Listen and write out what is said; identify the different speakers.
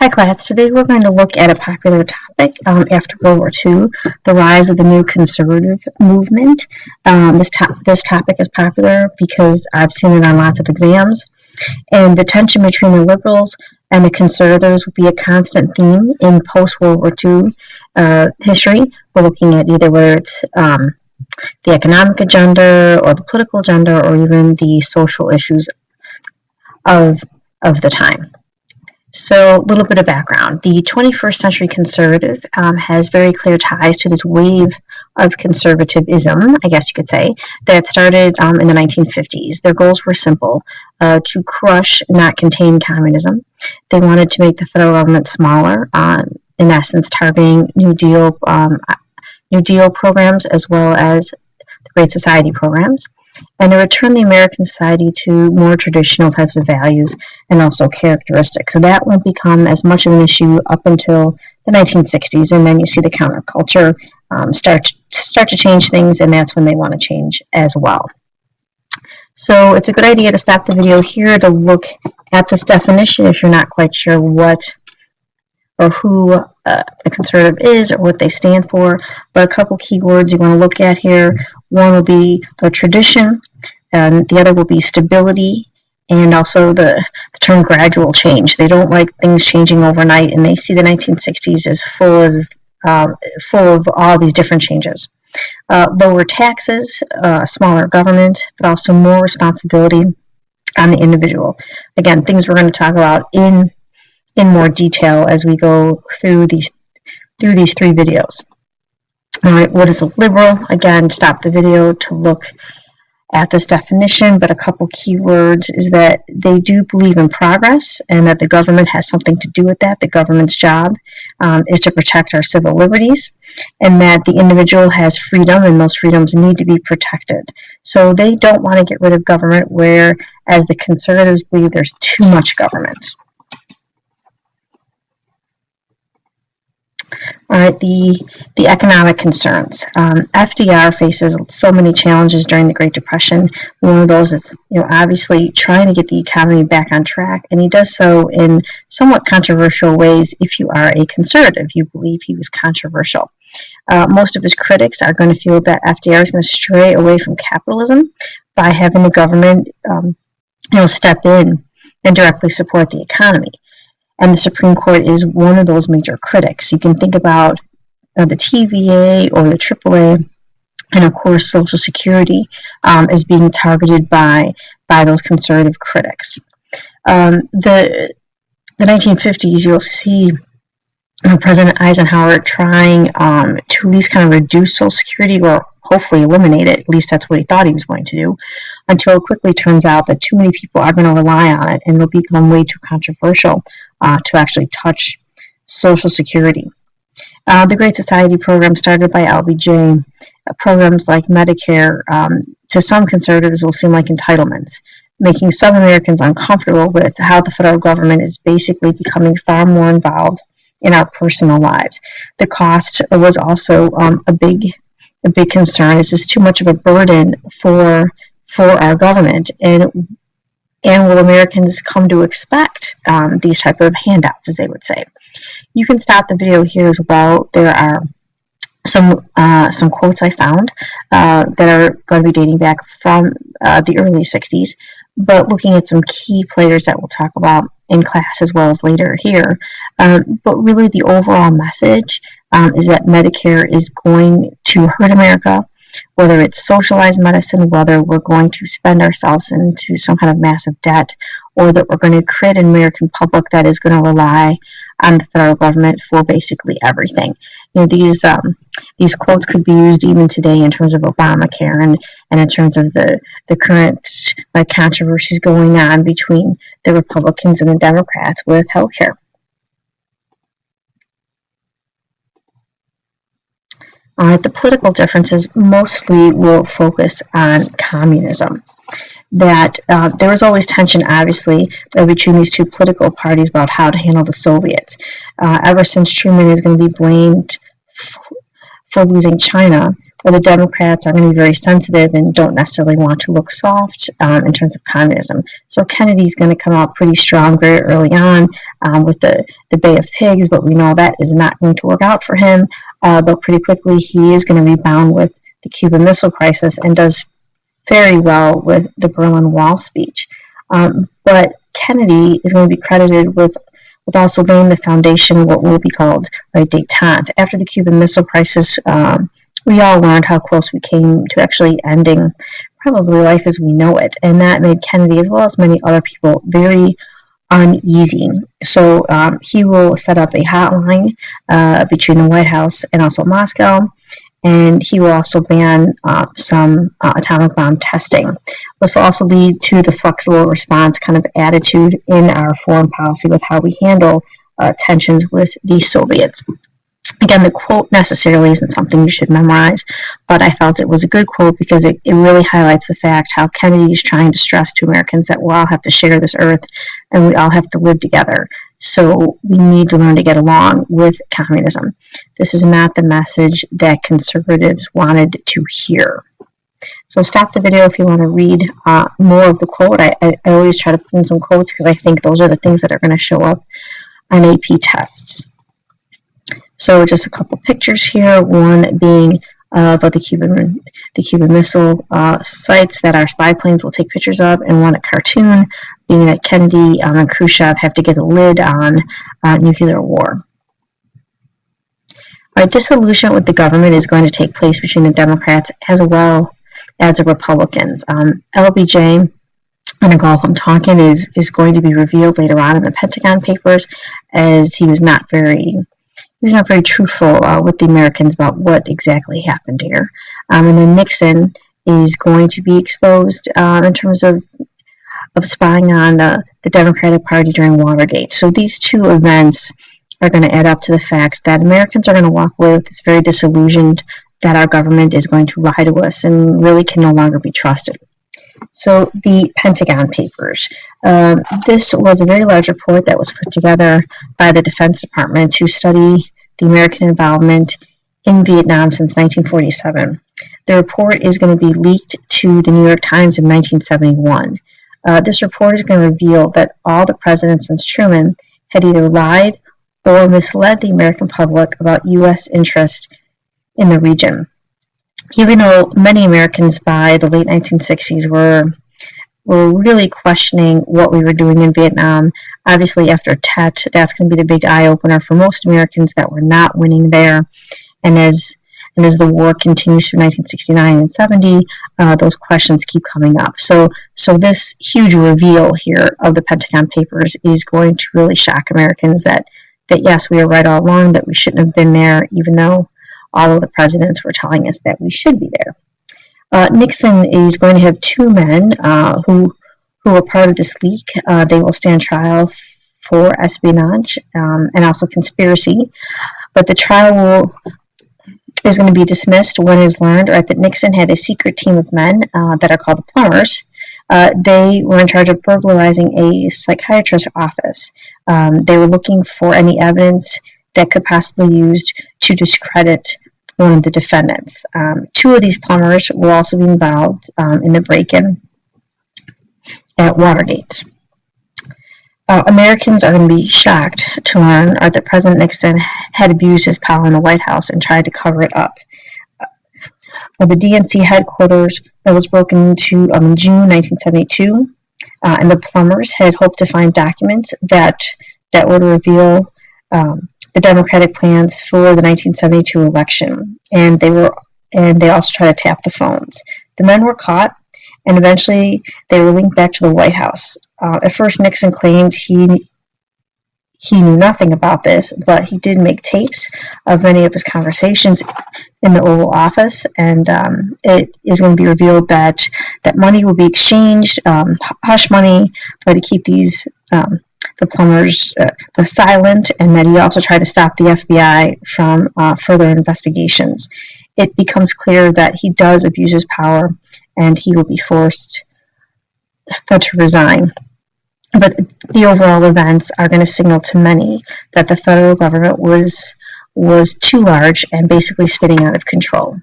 Speaker 1: Hi class, today we're going to look at a popular topic after World War II, the rise of the new conservative movement. This topic is popular because I've seen it on lots of exams, and the tension between the liberals and the conservatives will be a constant theme in post-World War II history. We're looking at either whether it's the economic agenda or the political agenda or even the social issues of the time. So a little bit of background. The 21st century conservative has very clear ties to this wave of conservatism, I guess you could say, that started in the 1950s. Their goals were simple, to crush, not contain communism. They wanted to make the federal government smaller, in essence targeting New Deal programs as well as the Great Society programs, and to return the American society to more traditional types of values and also characteristics. So that won't become as much of an issue up until the 1960s, and then you see the counterculture start to change things, and that's when they want to change as well. So it's a good idea to stop the video here to look at this definition if you're not quite sure what or who a conservative is or what they stand for. But a couple keywords you want to look at here. One will be the tradition, and the other will be stability, and also the term gradual change. They don't like things changing overnight, and they see the 1960s as full of all these different changes. Lower taxes, smaller government, but also more responsibility on the individual. Again, things we're going to talk about in more detail as we go through these three videos. All right, what is a liberal? Again, stop the video to look at this definition, but a couple keywords is that they do believe in progress and that the government has something to do with that. The government's job is to protect our civil liberties, and that the individual has freedom, and those freedoms need to be protected. So they don't want to get rid of government, whereas the conservatives believe there's too much government. All right, the economic concerns. FDR faces so many challenges during the Great Depression. One of those is, obviously trying to get the economy back on track, and he does so in somewhat controversial ways. If you are a conservative, you believe he was controversial. Most of his critics are going to feel that FDR is going to stray away from capitalism by having the government, step in and directly support the economy. And the Supreme Court is one of those major critics. You can think about the TVA or the AAA, and of course Social Security is being targeted by those conservative critics. The 1950s, you'll see President Eisenhower trying to at least kind of reduce Social Security or hopefully eliminate it. At least that's what he thought he was going to do, until it quickly turns out that too many people are going to rely on it, and it'll become way too controversial to actually touch Social Security. The Great Society program started by LBJ, programs like Medicare, to some conservatives will seem like entitlements, making some Americans uncomfortable with how the federal government is basically becoming far more involved in our personal lives. The cost was also a big concern. Is this too much of a burden for our government, and will Americans come to expect these type of handouts, as they would say? You can stop the video here as well. There are some quotes I found that are going to be dating back from the early 60s, but looking at some key players that we'll talk about in class as well as later here. But really the overall message is that Medicare is going to hurt America, whether it's socialized medicine, whether we're going to spend ourselves into some kind of massive debt, or that we're going to create an American public that is going to rely on the federal government for basically everything. These quotes could be used even today in terms of Obamacare and in terms of the current controversies going on between the Republicans and the Democrats with healthcare. The political differences mostly will focus on communism. That there was always tension, obviously, between these two political parties about how to handle the Soviets. Ever since Truman is going to be blamed for losing China, where the Democrats are going to be very sensitive and don't necessarily want to look soft in terms of communism. So Kennedy's going to come out pretty strong very early on with the Bay of Pigs, but we know that is not going to work out for him, though pretty quickly he is going to rebound with the Cuban Missile Crisis and does very well with the Berlin Wall speech. But Kennedy is going to be credited with also laying the foundation of what will be called a détente. After the Cuban Missile Crisis, we all learned how close we came to actually ending probably life as we know it, and that made Kennedy, as well as many other people, very uneasy. So he will set up a hotline between the White House and also Moscow, and he will also ban some atomic bomb testing. This will also lead to the flexible response kind of attitude in our foreign policy with how we handle tensions with the Soviets. Again, the quote necessarily isn't something you should memorize, but I felt it was a good quote because it really highlights the fact how Kennedy is trying to stress to Americans that we all have to share this earth and we all have to live together. So we need to learn to get along with communism. This is not the message that conservatives wanted to hear. So stop the video if you want to read more of the quote. I always try to put in some quotes because I think those are the things that are going to show up on AP tests. So just a couple pictures here, one being about the Cuban missile sites that our spy planes will take pictures of, and one a cartoon being that Kennedy and Khrushchev have to get a lid on nuclear war. Disillusionment with the government is going to take place between the Democrats as well as the Republicans. LBJ, and a golf I'm talking, is going to be revealed later on in the Pentagon Papers, as he was not very truthful with the Americans about what exactly happened here. And then Nixon is going to be exposed in terms of spying on the Democratic Party during Watergate. So these two events are going to add up to the fact that Americans are going to walk away with this very disillusioned that our government is going to lie to us and really can no longer be trusted. So the Pentagon Papers. This was a very large report that was put together by the Defense Department to study the American involvement in Vietnam since 1947. The report is going to be leaked to the New York Times in 1971. This report is going to reveal that all the presidents since Truman had either lied or misled the American public about U.S. interest in the region. Even though many Americans by the late 1960s were really questioning what we were doing in Vietnam, obviously after Tet, that's going to be the big eye-opener for most Americans that we're not winning there. And as the war continues through 1969 and 70, those questions keep coming up. So this huge reveal here of the Pentagon Papers is going to really shock Americans that yes, we were right all along, that we shouldn't have been there, even though all of the presidents were telling us that we should be there. Nixon is going to have two men who were part of this leak. They will stand trial for espionage and also conspiracy, but the trial is going to be dismissed when it is learned that Nixon had a secret team of men that are called the plumbers. They were in charge of burglarizing a psychiatrist's office. They were looking for any evidence that could possibly be used to discredit one of the defendants. Two of these plumbers will also be involved in the break-in at Watergate. Americans are going to be shocked to learn that President Nixon had abused his power in the White House and tried to cover it up. The DNC headquarters that was broken into in June 1972, and the plumbers had hoped to find documents that would reveal the Democratic plans for the 1972 election, and they also tried to tap the phones. The men were caught, and eventually they were linked back to the White House. At first, Nixon claimed he knew nothing about this, but he did make tapes of many of his conversations in the Oval Office, and it is going to be revealed that money will be exchanged, hush money, to keep these the plumbers silent, and that he also tried to stop the FBI from further investigations. It becomes clear that he does abuse his power, and he will be forced to resign. But the overall events are going to signal to many that the federal government was too large and basically spinning out of control.